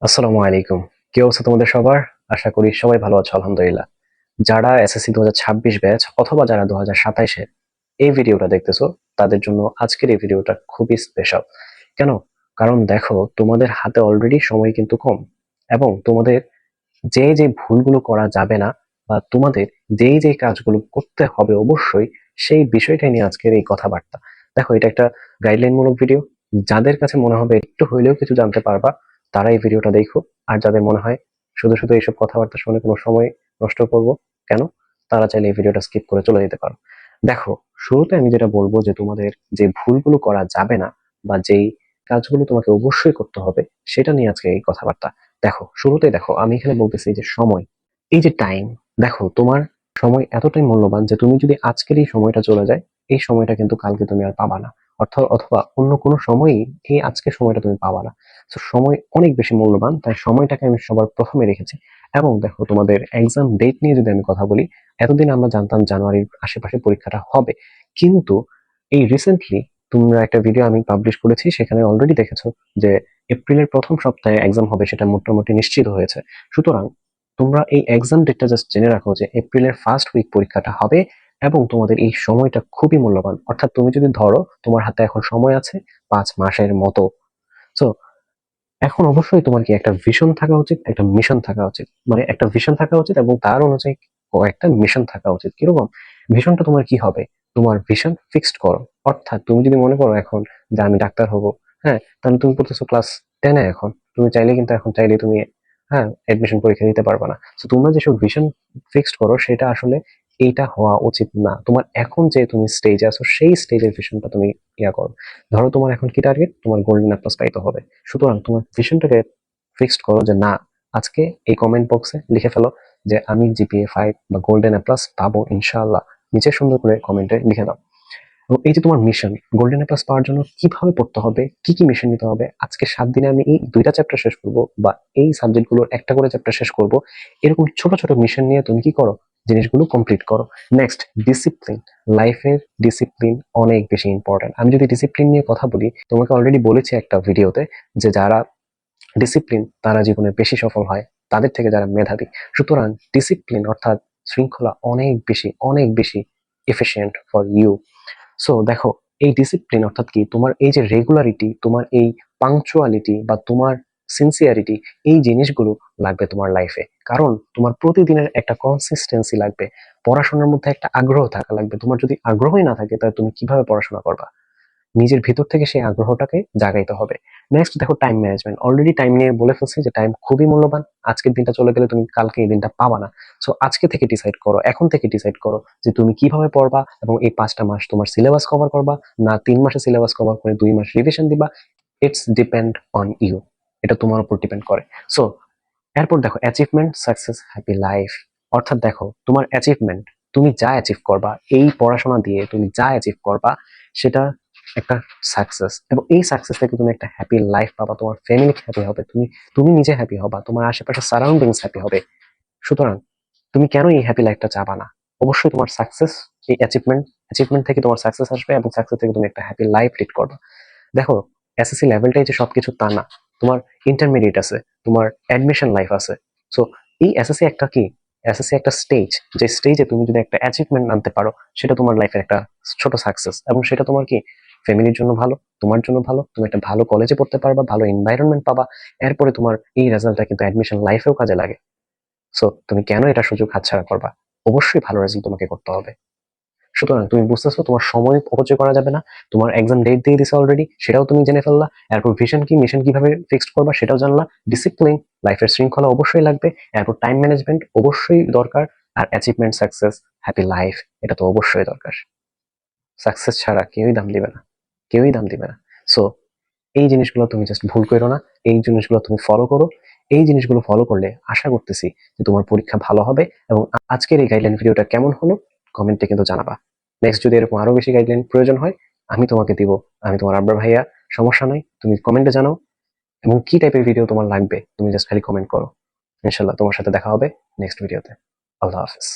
আসসালামু আলাইকুম। কি অবস্থা তোমাদের সবার? আশা করি সবাই ভালো আছো আলহামদুলিল্লাহ। যারা এসএসসি 2026 ব্যাচ অথবা যারা 2027 এর এই ভিডিওটা দেখতেছো তাদের জন্য আজকের এই ভিডিওটা খুবই স্পেশাল। কেন? কারণ দেখো তোমাদের হাতে অলরেডি সময় কিন্তু কম এবং তোমাদের যে ভুলগুলো করা যাবে না বা তোমাদের যেই কাজগুলো করতে হবে অবশ্যই সেই বিষয়টাই নিয়ে আজকের এই কথাবার্তা। দেখো এটা একটা গাইডলাইন মূলক ভিডিও। যাদের কাছে মনে হবে একটু হইলেও কিছু জানতে পারবা তারা এই ভিডিওটা দেখো। আর যাদের মনে হয় শুধু শুধু এইসব কথাবার্তা শুনে কোনো সময় নষ্ট করব কেন, তারা চাইলে এই ভিডিওটা স্কিপ করে চলে যেতে পারো। দেখো, শুরুতে আমি যেটা বলবো যে তোমাদের যে ভুলগুলো করা যাবে না বা যেই কাজগুলো তোমাকে অবশ্যই করতে হবে সেটা নিয়ে আজকে এই কথাবার্তা। দেখো, শুরুতেই দেখো আমি এখানে বলতেছি যে সময়, এই যে টাইম, দেখো তোমার সময় এতটাই মূল্যবান যে তুমি যদি আজকের এই সময়টা চলে যায়, এই সময়টা কিন্তু কালকে তুমি আর পাবা না। অথবা অন্য কোনো সময়ই এই আজকের সময়টা তুমি পাবা না। তো সময় অনেক বেশি মূল্যবান, তাই সময়টাকে আমি সবার প্রথমে রেখেছি। এবং দেখো তোমাদের এক্সাম ডেট নিয়ে যদি আমি কথা বলি, এতদিন আমরা জানতাম জানুয়ারির আশেপাশে পরীক্ষাটা হবে, কিন্তু এই রিসেন্টলি তোমরা একটা ভিডিও আমি পাবলিশ করেছি, সেখানে অলরেডি দেখেছো যে এপ্রিলের প্রথম সপ্তাহে এক্সাম হবে, সেটা মোটামুটি নিশ্চিত হয়েছে। সুতরাং তোমরা এই এক্সাম ডেটটা জাস্ট জেনে রাখো যে এপ্রিলের ফার্স্ট উইক পরীক্ষাটা হবে এবং তোমাদের এই সময়টা খুবই মূল্যবান। অর্থাৎ তুমি যদি ধরো তোমার হাতে এখন সময় আছে 5 মাসের মতো। সো এখন অবশ্যই তোমার কি একটা ভিশন থাকা উচিত, একটা মিশন থাকা উচিত। মানে একটা ভিশন থাকা উচিত এবং তার অনুযায়ী একটা মিশন থাকা উচিত। কিরকম ভিশনটা তোমার কি হবে? তোমার ভিশন ফিক্সড করো। অর্থাৎ তুমি যদি মনে করো এখন যে আমি ডাক্তার হব, হ্যাঁ, তাহলে তুমি পড়তেছো ক্লাস 10-এ। এখন তুমি চাইলে কিন্তু এখন চাইলে তুমি হ্যাঁ এডমিশন পরীক্ষা দিতে পারবে না। তো তোমরা যেসব ভিশন ফিক্সড করো সেটা আসলে এইটা হওয়া উচিত না। তোমার এখন যে তুমি স্টেজে আছো সেই স্টেজের ভিশনটা তুমি করো। ধরো তোমার এখন কি টার্গেট? তোমার গোল্ডেন অ্যাপ্লাস পাইতে হবে। সুতরাং তোমার ভিশনটাকে ফিক্সড করো যে না, আজকে এই কমেন্ট বক্সে লিখে ফেলো যে আমি জিপিএ 5 বা গোল্ডেন অ্যাপ্লাস পাবো ইনশাআল্লাহ। নিচে সুন্দর করে কমেন্টে লিখে দাও। এবং এই যে তোমার মিশন, গোল্ডেন অ্যাপ্লাস পাওয়ার জন্য কিভাবে পড়তে হবে, কি কি মিশন নিতে হবে, আজকে 7 দিনে আমি এই 2টা চ্যাপ্টার শেষ করব বা এই সাবজেক্টগুলোর একটা করে চ্যাপ্টার শেষ করব, এরকম ছোট ছোট মিশন নিয়ে তুমি কি করো, জিনিসগুলো কমপ্লিট করো। Next, discipline. লাইফের ডিসিপ্লিন অনেক বেশি ইম্পর্টেন্ট। আমি যদি ডিসিপ্লিন নিয়ে কথা বলি, তোমাকে অলরেডি বলেছি একটা ভিডিওতে যে যারা ডিসিপ্লিন তারা জীবনে বেশি সফল হয় তাদের থেকে যারা মেধাবী। সুতরাং ডিসিপ্লিন অর্থাৎ শৃঙ্খলা অনেক বেশি এফিশিয়েন্ট ফর ইউ। সো দেখো, এই ডিসিপ্লিন অর্থাৎ কি, তোমার এই যে রেগুলারিটি, তোমার এই পাংচুয়ালিটি বা তোমার সিনসিয়ারিটি, এই জিনিসগুলো লাগবে তোমার লাইফে। কারণ তোমার প্রতিদিনের একটা কনসিস্টেন্সি লাগবে। পড়াশোনার মধ্যে একটা আগ্রহ থাকা লাগবে। তোমার যদি আগ্রহই না থাকে তাহলে তুমি কিভাবে পড়াশোনা করবা? নিজের ভিতর থেকে সেই আগ্রহটাকে জাগাইতে হবে। নেক্সট দেখো, টাইম ম্যানেজমেন্ট। অলরেডি টাইম নিয়ে বলে ফেলছি যে টাইম খুবই মূল্যবান। আজকের দিনটা চলে গেলে তুমি কালকে এই দিনটা পাবা না। সো আজকে থেকে ডিসাইড করো, এখন থেকে ডিসাইড করো যে তুমি কিভাবে পড়বা এবং এই 5টা মাস তোমার সিলেবাস কভার করবা না 3 মাসে সিলেবাস কভার করে 2 মাস রিভিশন দিবা। It's depend on you. এটা তোমার উপর ডিপেন্ড করে। সো এরপর দেখো, অ্যাচিভমেন্ট, সাকসেস, হ্যাপি লাইফ। অর্থাৎ দেখো তোমার অ্যাচিভমেন্ট, তুমি যা অ্যাচিভ করবা এই পড়াশোনা দিয়ে, তুমি যা অ্যাচিভ করবা সেটা একটা সাকসেস। এবং এই সাকসেস থেকে তুমি একটা হ্যাপি লাইফ পাবা, তোমার ফ্যামিলি হ্যাপি হবে, তুমি তুমি নিজে হ্যাপি হবা, তোমার আশেপাশে সারাউন্ডিংস হ্যাপি হবে। সুতরাং তুমি কেন এই হ্যাপি লাইফটা চাবা না? অবশ্যই তোমার সাকসেস, এই অ্যাচিভমেন্ট থেকে তোমার সাকসেস আসবে এবং সাকসেস থেকে তুমি একটা হ্যাপি লাইফ লিড করবে। দেখো, এসএসসি লেভেলটাই যে সবকিছু তা না। তোমার ইন্টারমিডিয়েট আছে, তোমার অ্যাডমিশন লাইফ আছে। সো এই এসএসসি একটা কি, এসএসসি একটা স্টেজ, যে স্টেজে তুমি যদি একটা অ্যাচিভমেন্ট আনতে পারো সেটা তোমার লাইফের একটা ছোট সাকসেস। এবং সেটা তোমার কি, ফ্যামিলির জন্য ভালো, তোমার জন্য ভালো, তুমি একটা ভালো কলেজে পড়তে পারবা, ভালো এনভায়রনমেন্ট পাবা। এরপরে তোমার এই রেজাল্টটা কিন্তু অ্যাডমিশন লাইফেও কাজে লাগে। সো তুমি কেন এটা সুযোগ হাতছাড়া করবা? অবশ্যই ভালো রেজাল্ট তোমাকে করতে হবে। সুতরাং তুমি বুঝতেছো তোমার সময় অপচয় করা যাবে না। তোমার এক্সাম ডেট দিয়ে দিছে অলরেডি, সেটাও তুমি জেনে ফেললা। এরপর ভিশন কি, মিশন কিভাবে ফিক্সড করবা সেটাও জানলা। ডিসিপ্লিন, লাইফের শৃঙ্খলা অবশ্যই লাগবে। এরপর টাইম ম্যানেজমেন্ট অবশ্যই দরকার। আর অ্যাচিভমেন্ট, সাকসেস, হ্যাপি লাইফ, এটা তো অবশ্যই দরকার। সাকসেস ছাড়া কেউই দাম দিবে না, কেউই দাম দিবে না। সো এই জিনিসগুলো তুমি জাস্ট ভুল করো না, এই জিনিসগুলো তুমি ফলো করো। এই জিনিসগুলো ফলো করলে আশা করতেছি যে তোমার পরীক্ষা ভালো হবে। এবং আজকের এই গাইডলাইন ভিডিওটা কেমন হলো কমেন্টে কিন্তু জানাবা। নেক্সট যদি এরকম আরো বেশি গাইডলাইন প্রয়োজন হয় আমি তোমাকে দিব। আমি তোমার আব্বার ভাইয়া, সমস্যা নাই, তুমি কমেন্টে জানাও। এবং কি টাইপের ভিডিও তোমার লাগবে তুমি জাস্ট খালি কমেন্ট করো। ইনশাল্লাহ তোমার সাথে দেখা হবে নেক্সট ভিডিওতে। আল্লাহ হাফেজ।